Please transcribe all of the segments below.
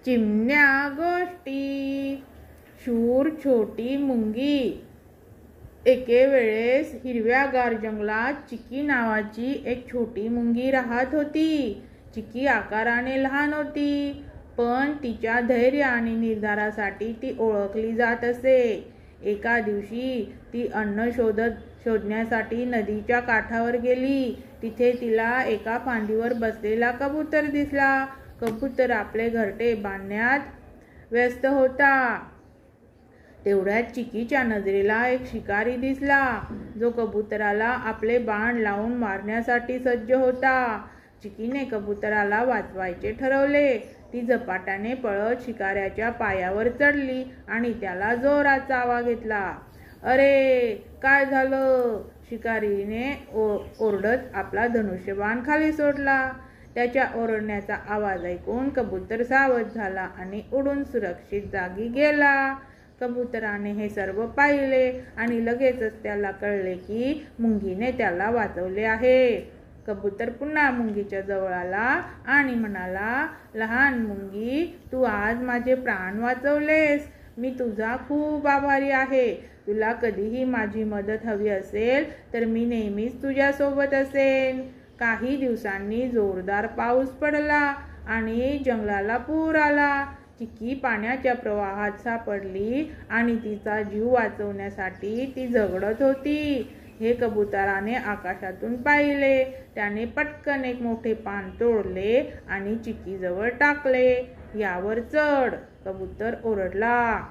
चिमण्या गोष्टी. शूर छोटी मुंगी. एके वेळेस हिरव्यागार जंगलात चिकी नावाची एक छोटी मुंगी राहत होती. चिकी आकाराने लहान होती, पण तिच्या धैर्य आणि निर्धारासाठी ती ओळखली जात असे. एका दिवशी ती अन्न शोधण्यासाठी नदीच्या काठावर गेली. तिथे तिला एका फांदीवर बसलेला कबूतर दिसला. कबूतर आपले घरटे बांधण्यात व्यस्त होता. तेवढ्यात चिकीच्या नजरेला एक शिकारी दिसला, जो कबुतराला आपले बाण लावून मारण्यासाठी सज्ज होता. चिकीने कबुतराला वाचवायचे ठरवले. ती झपाट्याने पळत शिकाऱ्याच्या पायावर चढली आणि त्याला जोरात चावा घेतला. अरे, काय झालं? शिकारीने ओरडत आपला धनुष्यबाण खाली सोडला. त्याच्या ओरडण्याचा आवाज ऐकून कबूतर सावध झाला आणि उडून सुरक्षित जागी गेला. कबुतराने हे सर्व पाहिले आणि लगेचच त्याला कळले की मुंगीने त्याला वाचवले आहे. कबूतर पुन्हा मुंगीच्या जवळ आला आणि म्हणाला, लहान मुंगी, तू आज माझे प्राण वाचवलेस. मी तुझा खूप आभारी आहे. तुला कधीही माझी मदत हवी असेल तर मी नेहमीच तुझ्या सोबत असेन. काही दिवसांनी जोरदार पाऊस पडला आणि जंगलाला पूर आला. चिकी पाण्याच्या प्रवाहात सापडली आणि तिचा जीव वाचवण्यासाठी ती झगडत होती. हे कबुतराने आकाशातून पाहिले. त्याने पटकन एक मोठे पान तोडले आणि चिकीजवळ टाकले. यावर चढ, कबूतर ओरडला.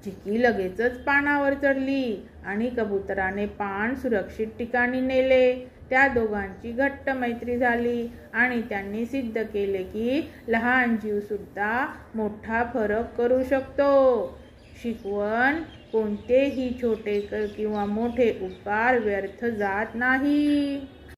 चिकी लगेचच पानावर चढली आणि कबुतराने पान सुरक्षित ठिकाणी नेले. त्या दोघांची घट्ट मैत्री झाली आणि त्यांनी सिद्ध केले की लहान जीव सुद्धा मोठा फरक करू शकतो. शिकवण: कोणतेही छोटे किंवा मोठे उपकार व्यर्थ जात नाही.